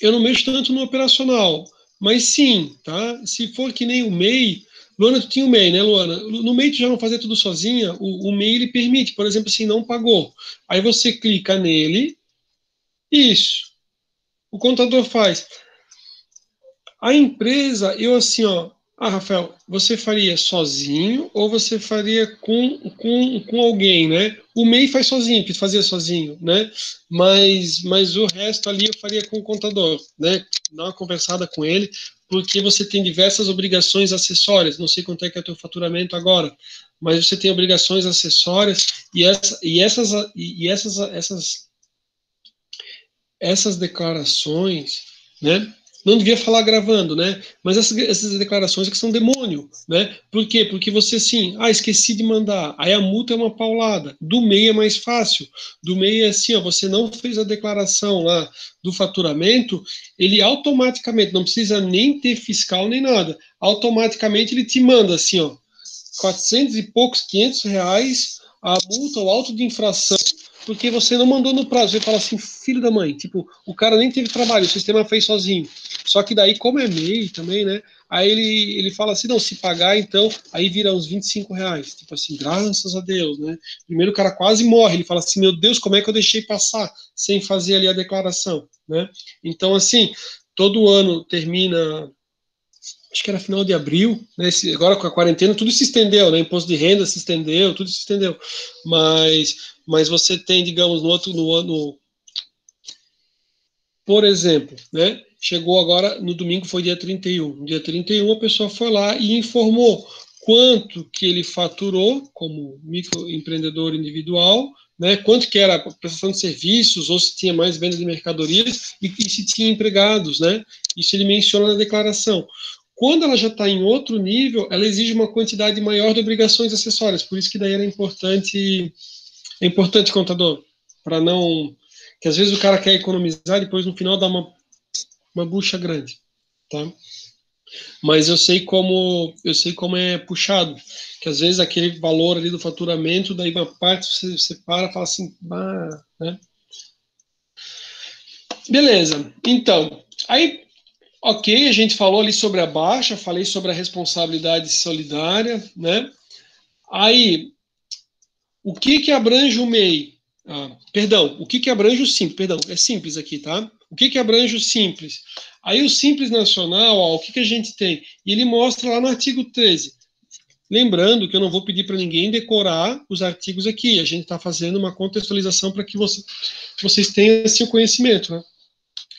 eu não mexo tanto no operacional, mas sim, tá? Se for que nem o MEI, Luana, tu tinha o MEI, né, Luana? No MEI tu já não fazer tudo sozinha, o MEI ele permite, por exemplo, assim, não pagou. Aí você clica nele, isso, o contador faz. A empresa, eu assim, ó, ah, Rafael, você faria sozinho ou você faria com alguém, né? O MEI faz sozinho, que fazia sozinho, né? Mas o resto ali eu faria com o contador, né? Dar uma conversada com ele, porque você tem diversas obrigações acessórias. Não sei quanto é que é o teu faturamento agora, mas você tem obrigações acessórias essas declarações, né? Não devia falar gravando, né? Mas essas declarações que são demônio, né? Por quê? Porque você assim, ah, esqueci de mandar. Aí a multa é uma paulada. Do MEI é mais fácil. Do MEI é assim, ó, você não fez a declaração lá do faturamento, ele automaticamente, não precisa nem ter fiscal nem nada, automaticamente ele te manda assim, ó, 400 e poucos, R$ 500 a multa, o auto de infração, porque você não mandou no prazo. Você fala assim, filho da mãe, tipo, o cara nem teve trabalho, o sistema fez sozinho. Só que daí, como é MEI também, né? Aí ele fala assim, não, se pagar, então, aí vira uns R$ 25. Tipo assim, graças a Deus, né? Primeiro o cara quase morre, ele fala assim, meu Deus, como é que eu deixei passar sem fazer ali a declaração, né? Então, assim, todo ano termina acho que era final de abril, né? Agora com a quarentena tudo se estendeu, né? Imposto de renda se estendeu, tudo se estendeu. Mas você tem, digamos, no ano, por exemplo, né? Chegou agora, no domingo foi dia 31. No dia 31 a pessoa foi lá e informou quanto que ele faturou como microempreendedor individual, né? Quanto que era a prestação de serviços, ou se tinha mais venda de mercadorias, e se tinha empregados, né? Isso ele menciona na declaração. Quando ela já está em outro nível, ela exige uma quantidade maior de obrigações acessórias, por isso que daí era é importante, contador, para não. Que às vezes o cara quer economizar e depois no final dá uma bucha grande, tá? Mas eu sei como é puxado, que às vezes aquele valor ali do faturamento, daí uma parte você para e fala assim, bah, né? Beleza, então, aí, ok, a gente falou ali sobre a baixa, falei sobre a responsabilidade solidária, né? Aí, o que que abrange o MEI? Perdão, o que que abrange o simples? Perdão, é simples aqui, tá? O que que abrange o simples? Aí o Simples Nacional, ó, o que que a gente tem? E ele mostra lá no artigo 13. Lembrando que eu não vou pedir para ninguém decorar os artigos aqui, a gente está fazendo uma contextualização para que vocês tenham esse conhecimento, né?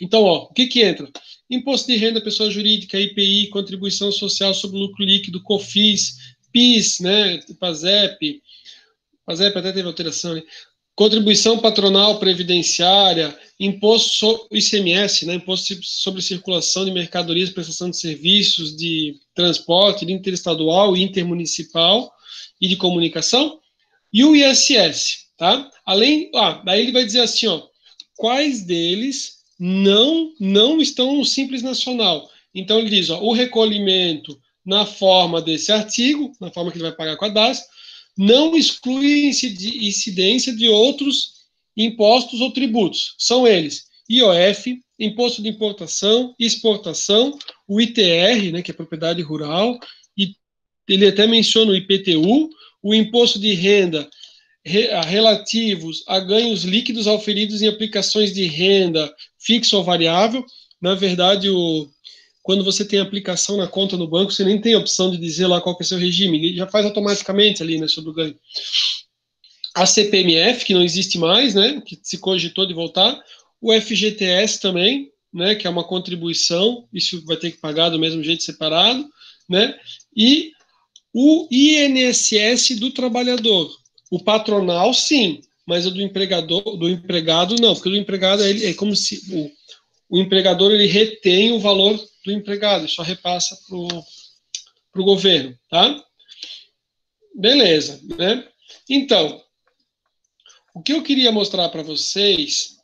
Então, ó, o que que entra? Imposto de renda pessoa jurídica, IPI, contribuição social sobre lucro líquido, COFINS, PIS, né, PASEP até teve alteração, né? Contribuição patronal previdenciária, imposto ICMS, né, imposto sobre circulação de mercadorias, prestação de serviços, de transporte, de interestadual e intermunicipal e de comunicação, e o ISS, tá? Daí ele vai dizer assim, ó, quais deles não estão no Simples Nacional. Então ele diz, ó, o recolhimento na forma desse artigo, na forma que ele vai pagar com a DAS, não exclui incidência de outros impostos ou tributos. São eles: IOF, Imposto de Importação, Exportação, o ITR, né, que é Propriedade Rural, e ele até menciona o IPTU, o Imposto de Renda relativos a ganhos líquidos auferidos em aplicações de renda fixa ou variável. Na verdade, quando você tem aplicação na conta no banco, você nem tem a opção de dizer lá qual que é o seu regime, ele já faz automaticamente ali, né, sobre o ganho. A CPMF, que não existe mais, né, que se cogitou de voltar, o FGTS também, né, que é uma contribuição, isso vai ter que pagar do mesmo jeito separado, né, e o INSS do trabalhador. O patronal, sim, mas o do empregado, não, porque o do empregado é como se o empregador ele retém o valor do empregado e só repassa para o governo, tá? Beleza, né? Então, o que eu queria mostrar para vocês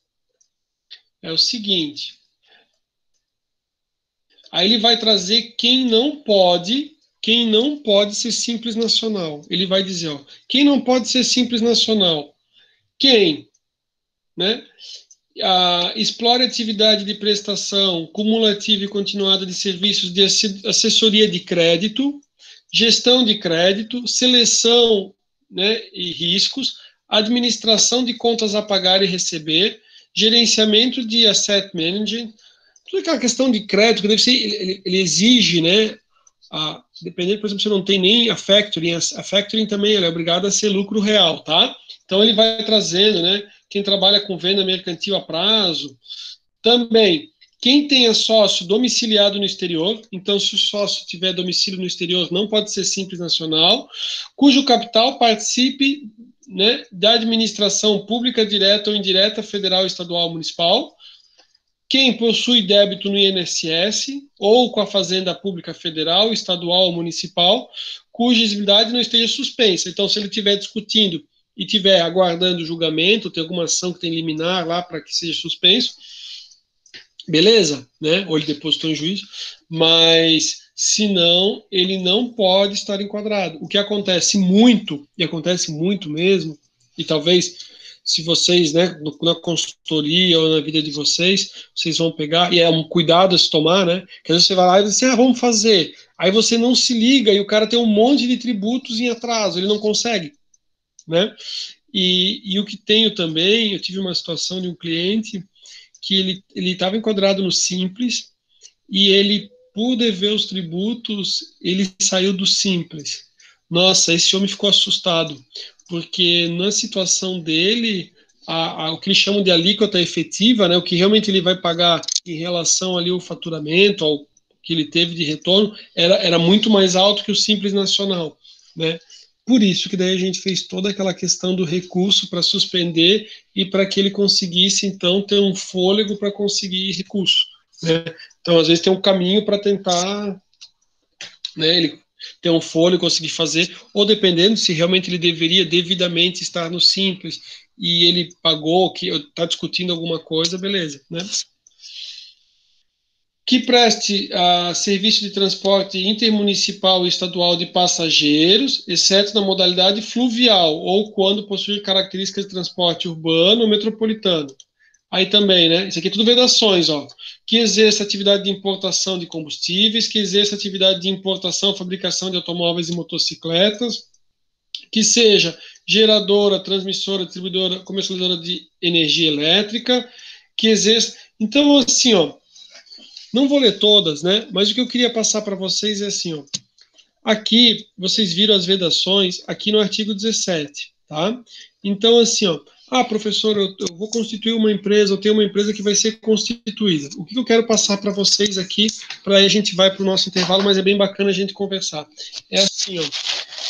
é o seguinte. Aí ele vai trazer quem não pode ser Simples Nacional. Ele vai dizer, ó, quem não pode ser Simples Nacional? Quem, né? Explore atividade de prestação cumulativa e continuada de serviços de assessoria de crédito, gestão de crédito, seleção, né, e riscos, administração de contas a pagar e receber, gerenciamento de asset management, toda aquela questão de crédito que deve ser, ele exige, né, dependendo, por exemplo, se não tem nem a factoring também é obrigado a ser lucro real, tá? Então ele vai trazendo, né, quem trabalha com venda mercantil a prazo, também quem tenha sócio domiciliado no exterior, então se o sócio tiver domicílio no exterior, não pode ser Simples Nacional, cujo capital participe, né, da administração pública direta ou indireta, federal, estadual, municipal, quem possui débito no INSS ou com a Fazenda Pública Federal, estadual ou municipal, cuja exigibilidade não esteja suspensa. Então, se ele estiver discutindo e estiver aguardando julgamento, tem alguma ação que tem liminar lá para que seja suspenso, beleza, né? Ou ele depositou em juízo, mas se não, ele não pode estar enquadrado. O que acontece muito, e acontece muito mesmo, e talvez se vocês, né, na consultoria ou na vida de vocês vão pegar, e é um cuidado a se tomar, né, que às vezes você vai lá e diz assim, vamos fazer, aí você não se liga e o cara tem um monte de tributos em atraso, ele não consegue, né, e o que tenho também, eu tive uma situação de um cliente que ele estava enquadrado no Simples, e ele, por dever os tributos, ele saiu do simples. Nossa, esse homem ficou assustado, porque na situação dele, o que eles chamam de alíquota efetiva, né, o que realmente ele vai pagar em relação ali ao faturamento, ao que ele teve de retorno, era muito mais alto que o Simples Nacional, né? Por isso que daí a gente fez toda aquela questão do recurso para suspender e para que ele conseguisse, então, ter um fôlego para conseguir recurso, né? Então, às vezes, tem um caminho para tentar, né, ele ter um fôlego, conseguir fazer, ou dependendo se realmente ele deveria devidamente estar no Simples e ele pagou, que está discutindo alguma coisa, beleza, né? Que preste serviço de transporte intermunicipal e estadual de passageiros, exceto na modalidade fluvial, ou quando possuir características de transporte urbano ou metropolitano. Aí também, né? Isso aqui é tudo vedações, ó. Que exerça atividade de importação de combustíveis, que exerça atividade de importação, fabricação de automóveis e motocicletas, que seja geradora, transmissora, distribuidora, comercializadora de energia elétrica, que exerça. Então, assim, ó. Não vou ler todas, né? Mas o que eu queria passar para vocês é assim, ó. Aqui, vocês viram as vedações aqui no artigo 17, tá? Então, assim, ó. Ah, professor, eu vou constituir uma empresa, eu tenho uma empresa que vai ser constituída. O que eu quero passar para vocês aqui, para aí a gente vai para o nosso intervalo, mas é bem bacana a gente conversar. É assim, ó.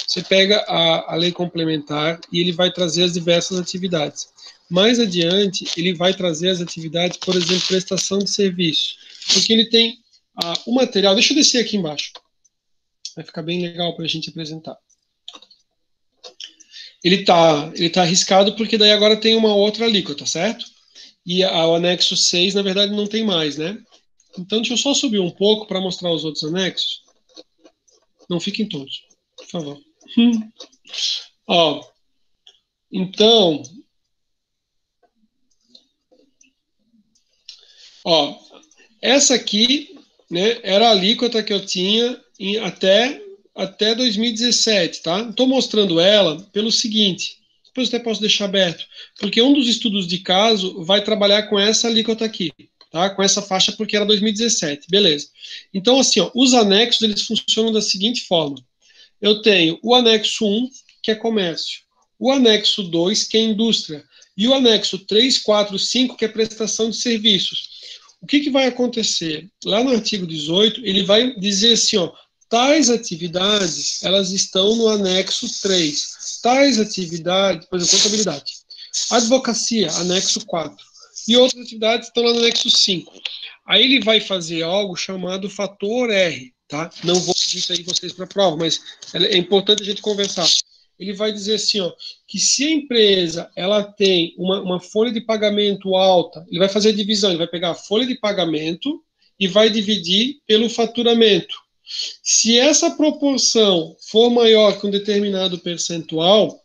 Você pega a lei complementar e ele vai trazer as diversas atividades. Mais adiante, ele vai trazer as atividades, por exemplo, prestação de serviço. Porque ele tem o material. Deixa eu descer aqui embaixo. Vai ficar bem legal para a gente apresentar. Ele tá arriscado porque daí agora tem uma outra alíquota, certo? E o anexo 6, na verdade, não tem mais, né? Então, deixa eu só subir um pouco para mostrar os outros anexos. Não fiquem todos, por favor. Ó, então, ó, essa aqui, né, era a alíquota que eu tinha até 2017, tá? Estou mostrando ela pelo seguinte, depois até posso deixar aberto, porque um dos estudos de caso vai trabalhar com essa alíquota aqui, tá? Com essa faixa porque era 2017, beleza. Então, assim, ó, os anexos, eles funcionam da seguinte forma. Eu tenho o anexo 1, que é comércio, o anexo 2, que é indústria, e o anexo 3, 4, 5, que é prestação de serviços. O que vai acontecer? Lá no artigo 18, ele vai dizer assim, ó, tais atividades, elas estão no anexo 3. Tais atividades, por exemplo, contabilidade. Advocacia, anexo 4. E outras atividades estão lá no anexo 5. Aí ele vai fazer algo chamado fator R, tá? Não vou pedir isso aí vocês para a prova, mas é importante a gente conversar. Ele vai dizer assim, ó, que se a empresa ela tem uma folha de pagamento alta, ele vai fazer a divisão, ele vai pegar a folha de pagamento e vai dividir pelo faturamento. Se essa proporção for maior que um determinado percentual,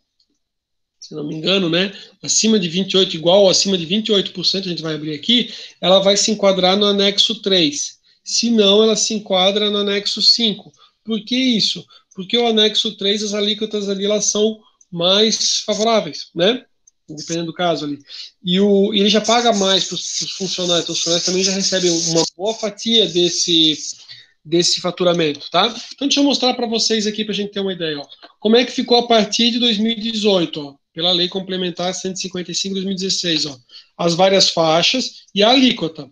se não me engano, né, acima de 28, igual ou acima de 28%, a gente vai abrir aqui, ela vai se enquadrar no anexo 3. Se não, ela se enquadra no anexo 5. Por que isso? Porque o anexo 3, as alíquotas ali, elas são mais favoráveis, né? Dependendo do caso ali. E ele já paga mais para os funcionários, então os funcionários também já recebem uma boa fatia desse faturamento, tá? Então, deixa eu mostrar para vocês aqui para a gente ter uma ideia, ó. Como é que ficou a partir de 2018, ó, pela Lei Complementar 155 de 2016, ó, as várias faixas e a alíquota.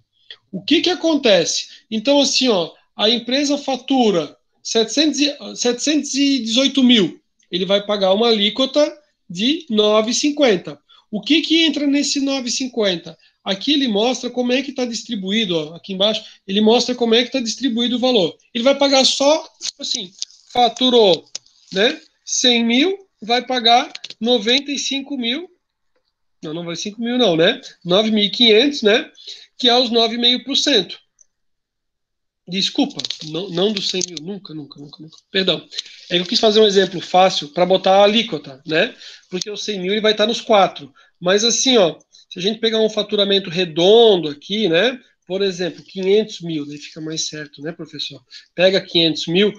O que acontece? Então, assim, ó, a empresa fatura 718 mil, ele vai pagar uma alíquota de 9,50. O que entra nesse 9,50? Aqui ele mostra como é que está distribuído, ó, aqui embaixo, ele mostra como é que está distribuído o valor. Ele vai pagar só, assim, faturou, né, 100 mil, vai pagar 95 mil, não vai 5 mil não, né, 9.500, né, que é os 9,5%. Desculpa, não dos 100 mil, nunca. Perdão. Eu quis fazer um exemplo fácil para botar a alíquota, né? Porque o 100 mil ele vai estar nos 4. Mas assim, ó, se a gente pegar um faturamento redondo aqui, né? Por exemplo, 500 mil, daí fica mais certo, né, professor? Pega 500 mil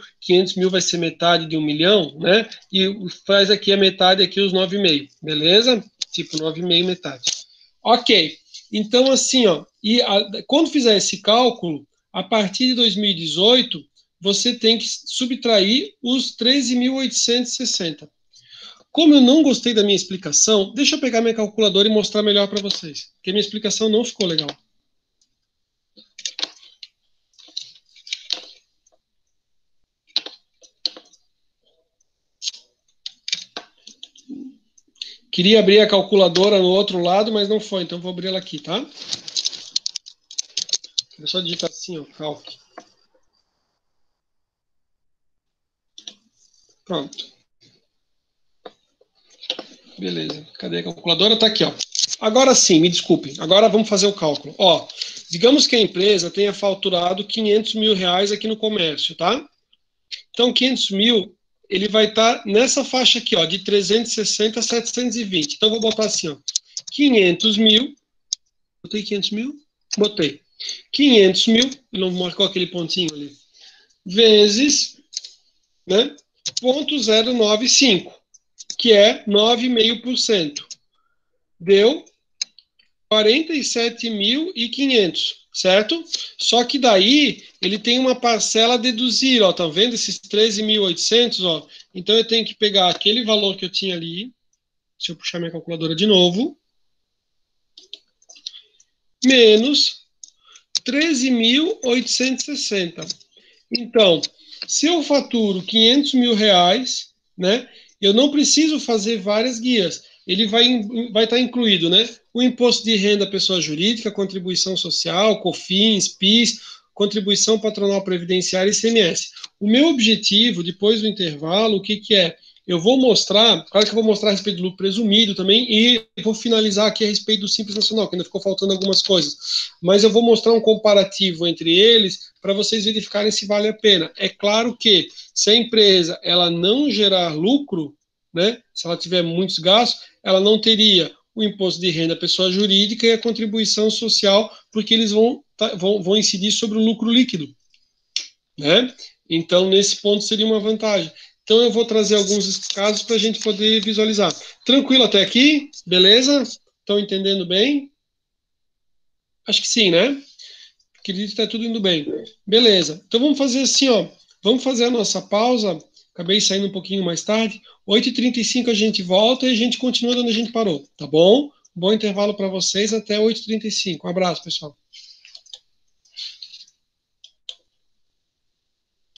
vai ser metade de 1 milhão, né? E faz aqui a metade, aqui os 9,5, beleza? Tipo, 9,5 metade. Ok. Então, assim, ó, quando fizer esse cálculo, A partir de 2018, você tem que subtrair os 13.860. Como eu não gostei da minha explicação, deixa eu pegar minha calculadora e mostrar melhor para vocês, porque minha explicação não ficou legal. Queria abrir a calculadora no outro lado, mas não foi, então vou abrir ela aqui, tá? É só digitar assim, ó, calc. Pronto. Beleza. Cadê a calculadora? Tá aqui, ó. Agora sim, me desculpem. Agora vamos fazer o cálculo. Ó, digamos que a empresa tenha faturado 500 mil reais aqui no comércio, tá? Então, 500 mil, ele vai estar nessa faixa aqui, ó, de 360 a 720. Então, vou botar assim, ó, 500 mil. Botei 500 mil? Botei. 500 mil, ele não marcou aquele pontinho ali, vezes, né, 0,095, que é 9,5%. Deu 47.500, certo? Só que daí ele tem uma parcela a deduzir, ó, tá vendo esses 13.800, ó? Então eu tenho que pegar aquele valor que eu tinha ali, se eu puxar minha calculadora de novo, menos 13.860. Então, se eu faturo 500 mil reais, né, eu não preciso fazer várias guias. Ele vai estar incluído, né, o imposto de renda à pessoa jurídica, contribuição social, COFINS, PIS, contribuição patronal previdenciária e ICMS. O meu objetivo, depois do intervalo, o que, que é? Eu vou mostrar, claro que eu vou mostrar a respeito do lucro presumido também, e vou finalizar aqui a respeito do Simples Nacional, que ainda ficou faltando algumas coisas. Mas eu vou mostrar um comparativo entre eles para vocês verificarem se vale a pena. É claro que se a empresa ela não gerar lucro, né, se ela tiver muitos gastos, ela não teria o imposto de renda à pessoa jurídica e a contribuição social, porque eles vão incidir sobre o lucro líquido, né? Então, nesse ponto seria uma vantagem. Então, eu vou trazer alguns casos para a gente poder visualizar. Tranquilo até aqui? Beleza? Estão entendendo bem? Acho que sim, né? Acredito que está tudo indo bem. Beleza. Então, vamos fazer assim, ó. Vamos fazer a nossa pausa. Acabei saindo um pouquinho mais tarde. 8h35 a gente volta e a gente continua onde a gente parou, tá bom? Bom intervalo para vocês. Até 8h35. Um abraço, pessoal.